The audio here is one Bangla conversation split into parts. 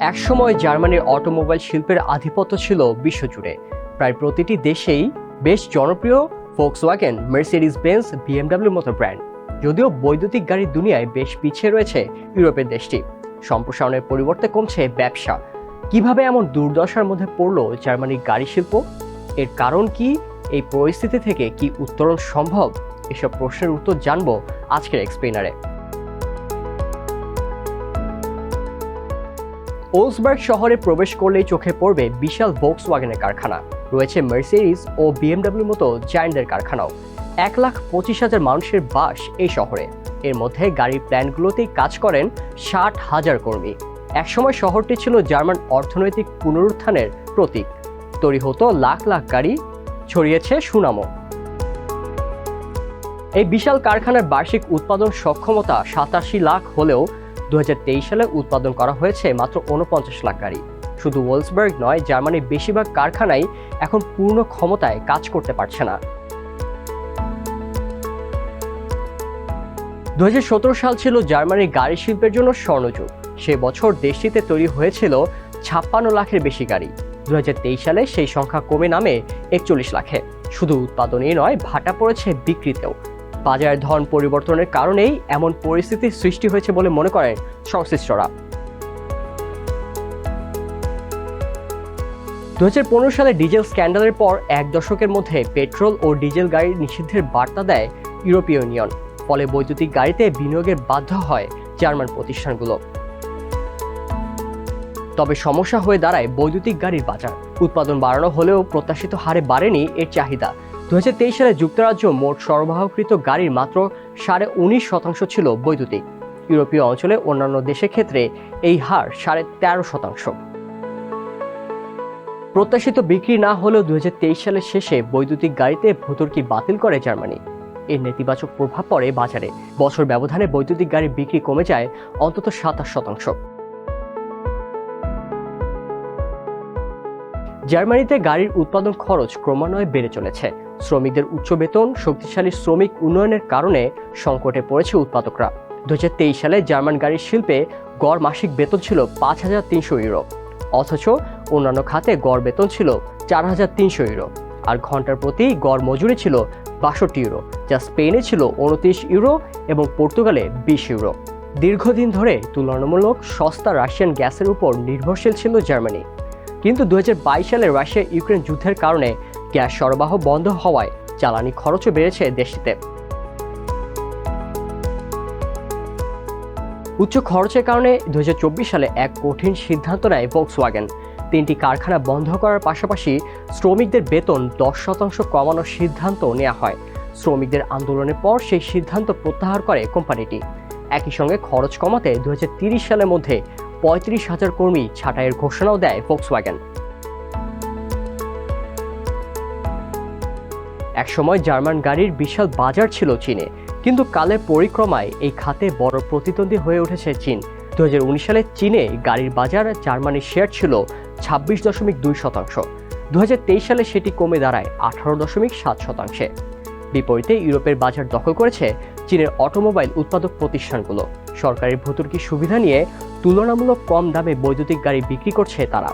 একসময় জার্মানির অটোমোবাইল শিল্পের আধিপত্য ছিল বিশ্বজুড়ে। প্রায় প্রতিটি দেশেই বেশ জনপ্রিয় ফোক্সওয়াগেন, মার্সিডিজ বেঞ্জ, বিএমডব্লিউর মতো ব্র্যান্ড। যদিও বৈদ্যুতিক গাড়ির দুনিয়ায় বেশ পিছিয়ে রয়েছে ইউরোপের দেশটি। সম্প্রসারণের পরিবর্তে কমছে ব্যবসা। কিভাবে এমন দুর্দশার মধ্যে পড়ল জার্মানির গাড়ি শিল্প? এর কারণ কি? এই পরিস্থিতি থেকে কি উত্তরণ সম্ভব? এসব প্রশ্নের উত্তর জানবো আজকের এক্সপ্লেনারে। ওলসবার্গ শহরে প্রবেশ করলেই চোখে পড়বে বিশাল ভোক্সওয়াগেনের কারখানা। রয়েছে মার্সিডিজ ও বিএমডব্লিউর মতো জায়ান্টদের কারখানাও। 1,25,000 মানুষের বাস এই শহরে। এর মধ্যে গাড়ির প্ল্যান্টগুলোতেই কাজ করেন 60,000 কর্মী। একসময় শহরটি ছিল জার্মান অর্থনৈতিক পুনরুত্থানের প্রতীক। তৈরি হতো লাখ লাখ গাড়ি, ছড়িয়েছে সুনামও। এই বিশাল কারখানার বার্ষিক উৎপাদন সক্ষমতা 87 লাখ হলেও 2023 সালে উৎপাদন করা হয়েছে মাত্র 49 লাখ গাড়ি। শুধু ওলসবার্গ নয়, জার্মানির বেশিরভাগ কারখানাই এখন পূর্ণ ক্ষমতায় কাজ করতে পারছে না। 2017 সাল ছিল জার্মানির গাড়ি শিল্পের জন্য স্বর্ণযুগ। সে বছর দেশটিতে তৈরি হয়েছিল 56 লাখের বেশি গাড়ি। 2023 সালে সেই সংখ্যা কমে নামে 41 লাখে। শুধু উৎপাদনেই নয়, ভাটা পড়েছে বিক্রিতেও। বাজারের ধরন পরিবর্তনের কারণেই এমন পরিস্থিতির সৃষ্টি হয়েছে বলে মনে করেন সংশ্লিষ্টরা। 2015 সালে ডিজেল স্ক্যান্ডালের পর এক দশকের মধ্যে পেট্রোল ও ডিজেল গাড়ির নিষিদ্ধের বার্তা দেয় ইউরোপীয় ইউনিয়ন। ফলে বৈদ্যুতিক গাড়িতে বিনিয়োগের বাধ্য হয় জার্মান প্রতিষ্ঠানগুলো। তবে সমস্যা হয়ে দাঁড়ায় বৈদ্যুতিক গাড়ির বাজার। উৎপাদন বাড়ানো হলেও প্রত্যাশিত হারে বাড়েনি এর চাহিদা। 2023 সালে যুক্তরাজ্য মোট সরবরাহকৃত গাড়ির মাত্র 19.5% ছিল বৈদ্যুতিক। ইউরোপীয় অঞ্চলে অন্যান্য দেশের ক্ষেত্রে এই হার 13.5%। প্রত্যাশিত বিক্রি না হলেও 2023 সালের শেষে বৈদ্যুতিক গাড়িতে ভর্তুকি বাতিল করে জার্মানি। এর নেতিবাচক প্রভাব পড়ে বাজারে। বছর ব্যবধানে বৈদ্যুতিক গাড়ির বিক্রি কমে যায় অন্তত 27%। জার্মানিতে গাড়ির উৎপাদন খরচ ক্রমান্বয়ে বেড়ে চলেছে। শ্রমিকদের উচ্চ বেতন, শক্তিশালী শ্রমিক উন্নয়নের কারণে সংকটে পড়েছে উৎপাদকরা। 2023 সালে জার্মান গাড়ির শিল্পে গড় মাসিক বেতন ছিল 5,300 ইউরো, অথচ অন্যান্য খাতে গড় বেতন ছিল 4,300 ইউরো। আর ঘন্টার প্রতি গড় মজুরি ছিল 62 ইউরো, যা স্পেনে ছিল 29 ইউরো এবং পর্তুগালে 20 ইউরো। দীর্ঘদিন ধরে তুলনামূলক সস্তা রাশিয়ান গ্যাসের উপর নির্ভরশীল ছিল জার্মানি। কিন্তু 2022 সালে রাশিয়া ইউক্রেন যুদ্ধের কারণে গ্যাস সরবরাহ বন্ধ হওয়ায় জ্বালানি খরচও বেড়েছে দেশটিতে। উচ্চ খরচের কারণে 2024 সালে এক কঠিন সিদ্ধান্ত নেয় ভোক্সওয়াগেন। 3টি কারখানা বন্ধ করার পাশাপাশি শ্রমিকদের বেতন 10% কমানোর সিদ্ধান্ত নেওয়া হয়। শ্রমিকদের আন্দোলনের পর সেই সিদ্ধান্ত প্রত্যাহার করে কোম্পানিটি। একই সঙ্গে খরচ কমাতে 2030 সালের মধ্যে 35,000 কর্মী ছাঁটাইয়ের ঘোষণাও দেয় ভোক্সওয়াগেন। একসময় জার্মান গাড়ির বিশাল বাজার ছিল চীনে, কিন্তু কালের পরিক্রমায় এই খাতে বড় প্রতিদ্বন্দ্বী হয়ে উঠেছে চীন। 2019 সালে চীনে গাড়ির বাজার জার্মানির শেয়ার ছিল 26.2%। 2023 সালে সেটি কমে দাঁড়ায় 18.7%। বিপরীতে ইউরোপের বাজার দখল করেছে চীনের অটোমোবাইল উৎপাদক প্রতিষ্ঠানগুলো। সরকারি ভর্তুকি সুবিধা নিয়ে তুলনামূলক কম দামে বৈদ্যুতিক গাড়ি বিক্রি করছে তারা।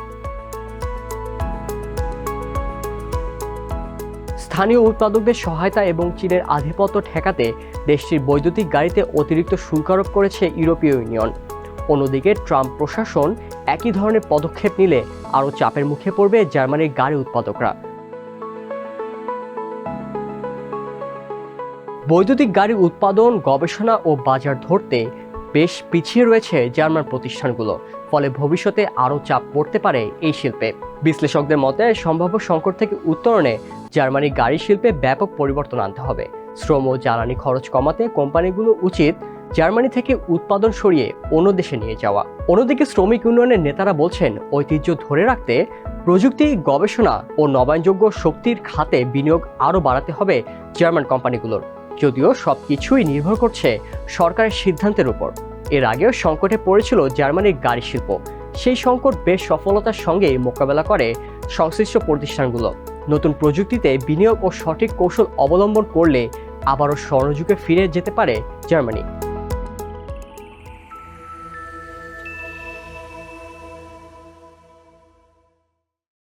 স্থানীয় উৎপাদকদের সহায়তা এবং চীনের আধিপত্য ঠেকাতে দেশটির বৈদ্যুতিক গাড়িতে অতিরিক্ত শুল্ক আরোপ করেছে ইউরোপীয় ইউনিয়ন। অন্যদিকে ট্রাম্প প্রশাসন একই ধরনের পদক্ষেপ নিলে আরও চাপের মুখে পড়বে জার্মানির গাড়ি উৎপাদকরা। বৈদ্যুতিক গাড়ির উৎপাদন, গবেষণা ও বাজার ধরতে বেশ পিছিয়ে রয়েছে জার্মান প্রতিষ্ঠানগুলো। ফলে ভবিষ্যতে আরও চাপ পড়তে পারে এই শিল্পে। বিশ্লেষকদের মতে সম্ভাব্য সংকট থেকে উত্তরণে জার্মানি গাড়ি শিল্পে ব্যাপক পরিবর্তন আনতে হবে। শ্রম ও জ্বালানি খরচ কমাতে কোম্পানিগুলো উচিত জার্মানি থেকে উৎপাদন সরিয়ে অন্য দেশে নিয়ে যাওয়া। অন্যদিকে শ্রমিক ইউনিয়নের নেতারা বলছেন ঐতিহ্য ধরে রাখতে প্রযুক্তি, গবেষণা ও নবায়নযোগ্য শক্তির খাতে বিনিয়োগ আরও বাড়াতে হবে জার্মান কোম্পানিগুলোর। যদিও সবকিছুই নির্ভর করছে সরকারের সিদ্ধান্তের উপর। এর আগেও সংকটে পড়েছিল জার্মানির গাড়ি শিল্প। সেই সংকট বেশ সফলতার সঙ্গে মোকাবেলা করে সংশ্লিষ্ট প্রতিষ্ঠানগুলো। নতুন প্রযুক্তিতে বিনিয়োগ ও সঠিক কৌশল অবলম্বন করলে আবারও স্বর্ণযুগে ফিরে যেতে পারে জার্মানি।